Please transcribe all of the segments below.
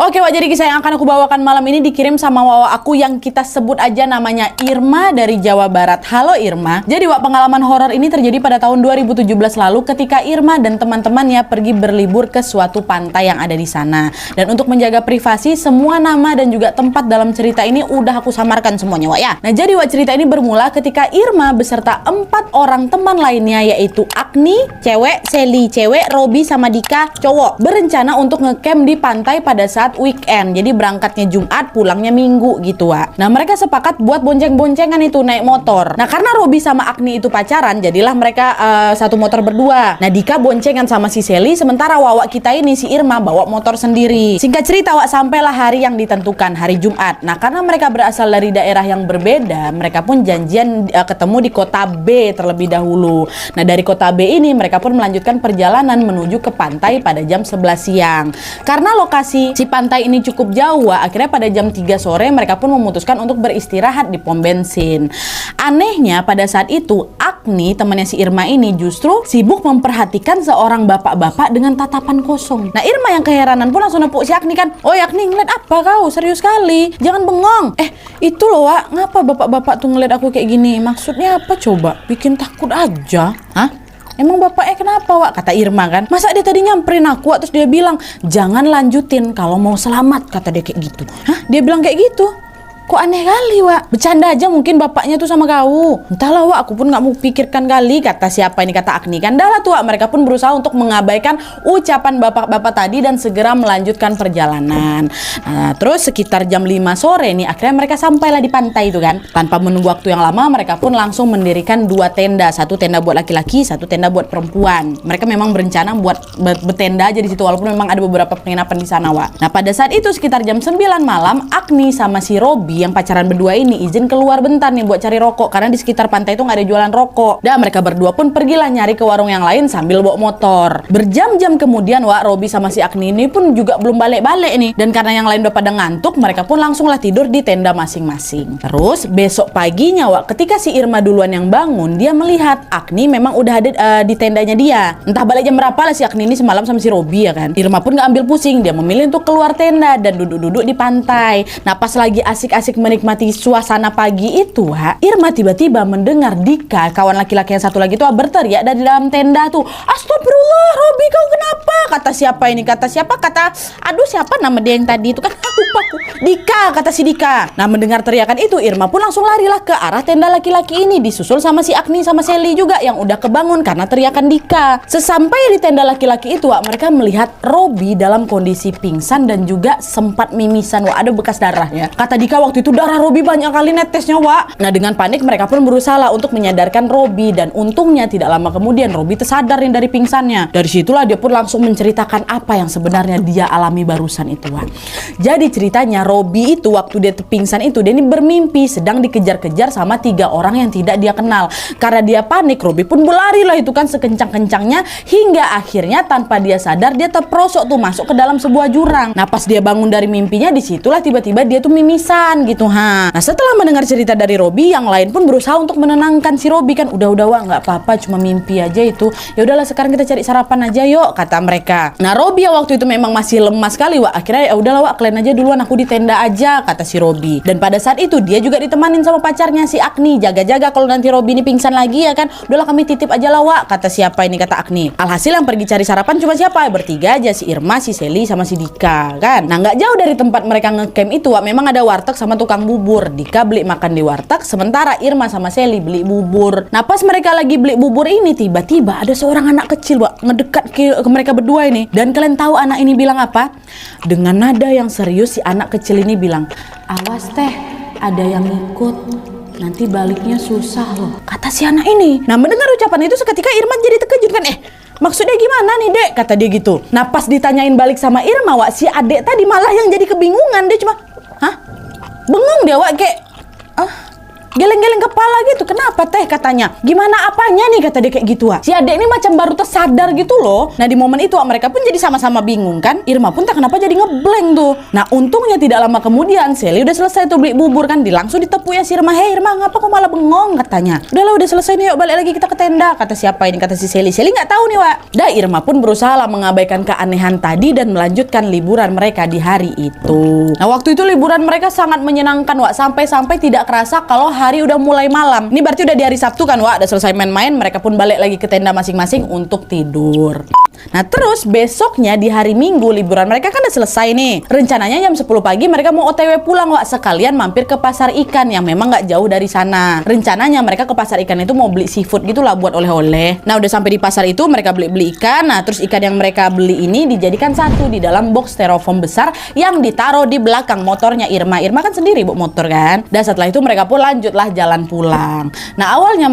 Oke Wak, jadi kisah yang akan aku bawakan malam ini dikirim sama Wawa aku yang kita sebut aja namanya Irma dari Jawa Barat. Halo Irma. Jadi Wak, pengalaman horor ini terjadi pada tahun 2017 lalu ketika Irma dan teman-temannya pergi berlibur ke suatu pantai yang ada di sana. Dan untuk menjaga privasi, semua nama dan juga tempat dalam cerita ini udah aku samarkan semuanya Wak ya. Nah jadi Wak, cerita ini bermula ketika Irma beserta 4 orang teman lainnya, yaitu Agni, cewek, Sally, cewek, Robi sama Dika, cowok, berencana untuk ngecamp di pantai pada saat weekend. Jadi berangkatnya Jumat, pulangnya Minggu gitu Wak. Nah mereka sepakat buat bonceng-boncengan itu naik motor. Nah karena Robi sama Agni itu pacaran, jadilah mereka satu motor berdua. Nah Dika boncengan sama si Sally, sementara Wawa kita ini si Irma bawa motor sendiri. Singkat cerita Wak, sampailah hari yang ditentukan, hari Jumat. Nah karena mereka berasal dari daerah yang berbeda, mereka pun janjian ketemu di kota B terlebih dahulu. Nah dari kota B ini mereka pun melanjutkan perjalanan menuju ke pantai pada jam 11 siang. Karena lokasi si pantai ini cukup jauh, akhirnya pada jam 3 sore mereka pun memutuskan untuk beristirahat di pom bensin. Anehnya pada saat itu Agni, temannya si Irma ini, justru sibuk memperhatikan seorang bapak-bapak dengan tatapan kosong. Nah Irma yang keheranan pun langsung nepuk si Agni kan. "Oh Agni, ngeliat apa kau? Serius sekali, jangan bengong." Itu loh Wak, ngapa bapak-bapak tuh ngeliat aku kayak gini? Maksudnya apa coba? Bikin takut aja. Hah? Emang bapaknya kenapa Wak? Kata Irma kan. Masa dia tadi nyamperin aku Wak, terus dia bilang jangan lanjutin kalau mau selamat, kata dia kayak gitu. Hah? Dia bilang kayak gitu? Kok aneh kali Wak, bercanda aja mungkin bapaknya tuh sama kau. Entahlah Wak, aku pun gak mau pikirkan kali, kata siapa ini, kata Agni kan. Dah lah tuh Wak, mereka pun berusaha untuk mengabaikan ucapan bapak-bapak tadi dan segera melanjutkan perjalanan. Nah terus sekitar jam 5 sore nih akhirnya mereka sampailah di pantai itu kan. Tanpa menunggu waktu yang lama mereka pun langsung mendirikan 2 tenda, satu tenda buat laki-laki, satu tenda buat perempuan. Mereka memang berencana buat bertenda aja di situ walaupun memang ada beberapa penginapan di sana Wak. Nah pada saat itu sekitar jam 9 malam Agni sama si Robi yang pacaran berdua ini izin keluar bentar nih buat cari rokok karena di sekitar pantai itu nggak ada jualan rokok. Dan mereka berdua pun pergilah nyari ke warung yang lain sambil bawa motor. Berjam-jam kemudian Wak, Robi sama si Agni ini pun juga belum balik-balik nih. Dan karena yang lain udah pada ngantuk, mereka pun langsunglah tidur di tenda masing-masing. Terus besok paginya Wak, ketika si Irma duluan yang bangun, dia melihat Agni memang udah ada di tendanya dia. Entah balik jam berapa lah si Agni ini semalam sama si Robi ya kan. Irma pun nggak ambil pusing, dia memilih untuk keluar tenda dan duduk-duduk di pantai. Nah pas lagi asik-asik menikmati suasana pagi itu Wak, Irma tiba-tiba mendengar Dika, kawan laki-laki yang satu lagi tuh berteriak dari dalam tenda tuh, "Astagfirullah, Robi kau kenapa?" Kata siapa ini? Kata siapa? Kata, aduh siapa nama dia yang tadi itu kan? Aku Dika, kata si Dika. Nah mendengar teriakan itu Irma pun langsung larilah ke arah tenda laki-laki ini, disusul sama si Agni sama Sally juga yang udah kebangun karena teriakan Dika. Sesampai di tenda laki-laki itu Wak, mereka melihat Robi dalam kondisi pingsan dan juga sempat mimisan Wak, ada bekas darahnya. Kata Dika waktu itu darah Robi banyak kali netesnya Wak. Nah dengan panik mereka pun berusaha untuk menyadarkan Robi dan untungnya tidak lama kemudian Robi tersadar nih dari pingsannya. Dari situlah dia pun langsung menceritakan apa yang sebenarnya dia alami barusan itu Wak. Jadi ceritanya Robi itu waktu dia pingsan itu dia ini bermimpi sedang dikejar-kejar sama 3 orang yang tidak dia kenal. Karena dia panik, Robi pun berlari lah itu kan sekencang-kencangnya hingga akhirnya tanpa dia sadar dia terperosok tuh masuk ke dalam sebuah jurang. Nah pas dia bangun dari mimpinya disitulah tiba-tiba dia tuh mimisan gitu ha. Nah setelah mendengar cerita dari Robi, yang lain pun berusaha untuk menenangkan si Robi kan. Udah Wak, nggak apa-apa, cuma mimpi aja itu. Ya udahlah sekarang kita cari sarapan aja yuk, kata mereka. Nah Robi yang waktu itu memang masih lemas sekali Wak, akhirnya ya udahlah Wak, kalian aja duluan, aku di tenda aja, kata si Robi. Dan pada saat itu dia juga ditemanin sama pacarnya si Agni, jaga-jaga kalau nanti Robi ini pingsan lagi ya kan. Udahlah kami titip aja lah Wak, kata siapa ini, kata Agni. Alhasil yang pergi cari sarapan cuma siapa? Bertiga aja, si Irma, si Sally sama si Dika kan. Nah nggak jauh dari tempat mereka ngecamp itu Wak, memang ada warteg sama tukang bubur. Dika beli makan di warteg, sementara Irma sama Sally beli bubur. Nah pas mereka lagi beli bubur ini tiba-tiba ada seorang anak kecil Wak ngedekat ke mereka berdua ini. Dan kalian tahu anak ini bilang apa? Dengan nada yang serius si anak kecil ini bilang, "Awas teh, ada yang ikut, nanti baliknya susah loh," kata si anak ini. Nah mendengar ucapan itu seketika Irma jadi terkejut kan. Maksudnya gimana nih dek? Kata dia gitu. Nah pas ditanyain balik sama Irma Wak, si adek tadi malah yang jadi kebingungan. Dia cuma, hah? Bengong dia Wak, kayak geleng-geleng kepala gitu. Kenapa teh katanya? Gimana apanya nih kata dia kayak gitu Wak. Si adek ini macam baru tersadar gitu loh. Nah di momen itu Wak, mereka pun jadi sama-sama bingung kan. Irma pun tak kenapa jadi ngeblank tuh. Nah untungnya tidak lama kemudian Sally udah selesai tuh beli bubur kan, langsung ditepuk ya si Irma. Hei Irma, ngapa kok malah bengong katanya. Udahlah udah selesai nih, yuk balik lagi kita ke tenda. Kata siapa ini? Kata si Sally. Sally nggak tahu nih Wak. Dah Irma pun berusaha lah mengabaikan keanehan tadi dan melanjutkan liburan mereka di hari itu. Nah waktu itu liburan mereka sangat menyenangkan Wak, sampai-sampai tidak kerasa kalau hari udah mulai malam. Ini berarti udah di hari Sabtu kan Wak, udah selesai main-main, mereka pun balik lagi ke tenda masing-masing untuk tidur. Nah terus besoknya di hari Minggu liburan mereka kan udah selesai nih. Rencananya jam 10 pagi mereka mau OTW pulang Wak, sekalian mampir ke pasar ikan yang memang nggak jauh dari sana. Rencananya mereka ke pasar ikan itu mau beli seafood gitulah buat oleh-oleh. Nah udah sampai di pasar itu mereka beli ikan. Nah terus ikan yang mereka beli ini dijadikan satu di dalam box styrofoam besar yang ditaruh di belakang motornya Irma. Irma kan sendiri bawa motor kan. Dan setelah itu mereka pun lanjutlah jalan pulang. Nah awalnya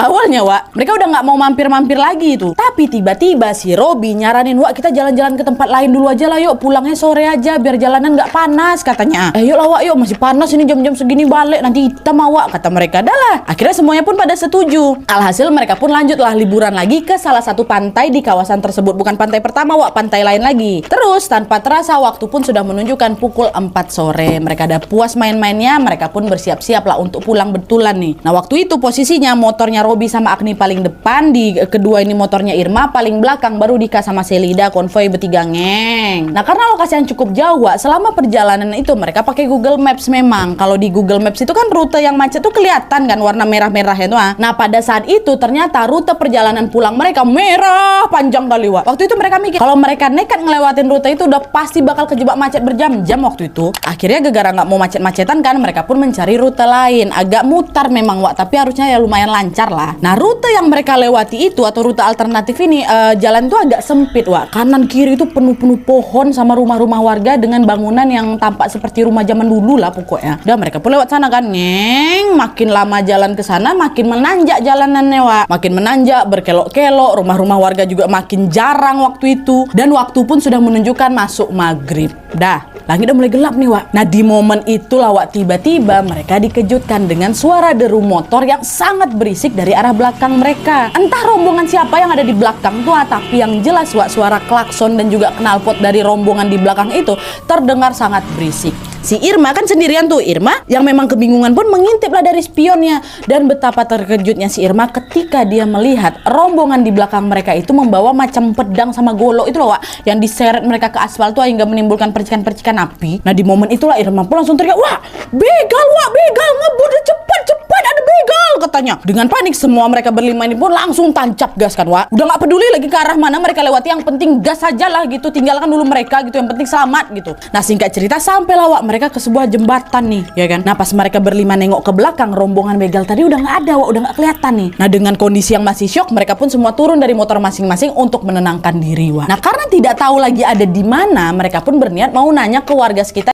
awalnya Wak, mereka udah nggak mau mampir-mampir lagi itu. Tapi tiba-tiba si Robby nyaranin, Wak kita jalan-jalan ke tempat lain dulu aja lah yuk, pulangnya sore aja biar jalanan nggak panas katanya. Yuk lah Wak, yuk masih panas ini jam-jam segini balik nanti hitam Wak, kata mereka. Dah lah. Akhirnya semuanya pun pada setuju. Alhasil mereka pun lanjutlah liburan lagi ke salah satu pantai di kawasan tersebut. Bukan pantai pertama Wak, pantai lain lagi. Terus tanpa terasa waktu pun sudah menunjukkan pukul 4 sore. Mereka udah puas main-mainnya, mereka pun bersiap-siap lah untuk pulang betulan nih. Nah waktu itu posisinya motornya Robby sama Agni paling depan, di kedua ini motornya Irma paling belakang, baru Dika sama Selida konvoy bertiga ngeng. Nah karena lokasi yang cukup jauh Wak, selama perjalanan itu mereka pakai Google Maps memang. Kalau di Google Maps itu kan rute yang macet tuh kelihatan kan warna merah-merah itu. Nah pada saat itu ternyata rute perjalanan pulang mereka merah panjang kali Wak. Waktu itu mereka mikir kalau mereka nekat ngelewatin rute itu udah pasti bakal kejebak macet berjam-jam waktu itu. Akhirnya gara-gara nggak mau macet-macetan kan, mereka pun mencari rute lain. Agak mutar memang Wak, tapi harusnya ya lumayan lancar lah. Nah rute yang mereka lewati itu atau rute alternatif ini jalan tuh agak sempit Wak. Kanan kiri itu penuh-penuh pohon sama rumah-rumah warga dengan bangunan yang tampak seperti rumah zaman dulu lah pokoknya. Dan mereka pun lewat sana kan, ngeng. Makin lama jalan ke sana makin menanjak jalanannya Wak. Makin menanjak, berkelok-kelok, rumah-rumah warga juga makin jarang waktu itu. Dan waktu pun sudah menunjukkan masuk maghrib. Dah, langit udah mulai gelap nih Wak. Nah di momen itulah Wak, tiba-tiba mereka dikejutkan dengan suara deru motor yang sangat berisik dari arah belakang mereka. Entah rombongan siapa yang ada di belakang tuh, tapi yang jelas Wak, suara klakson dan juga knalpot dari rombongan di belakang itu terdengar sangat berisik. Si Irma kan sendirian tuh. Irma yang memang kebingungan pun mengintip lah dari spionnya. Dan betapa terkejutnya si Irma ketika dia melihat rombongan di belakang mereka itu membawa macam pedang sama golok itu loh Wak, yang diseret mereka ke aspal tuh hingga menimbulkan percikan-percikan api. Nah di momen itulah Irma pun langsung teriak, wah begal Wak, begal ngebut, cepat ada begal katanya. Dengan panik semua mereka berlima ini pun langsung tancap gas kan Wak. Udah nggak peduli lagi ke arah mana mereka lewati, yang penting gas aja lah gitu, tinggalkan dulu mereka gitu, yang penting selamat gitu. Nah singkat cerita sampailah Wak mereka ke sebuah jembatan nih ya kan. Nah pas mereka berlima nengok ke belakang, rombongan begal tadi udah nggak ada Wak, udah nggak kelihatan nih. Nah dengan kondisi yang masih syok, mereka pun semua turun dari motor masing-masing untuk menenangkan diri Wak. Nah karena tidak tahu lagi ada di mana, mereka pun berniat mau nanya ke warga sekitar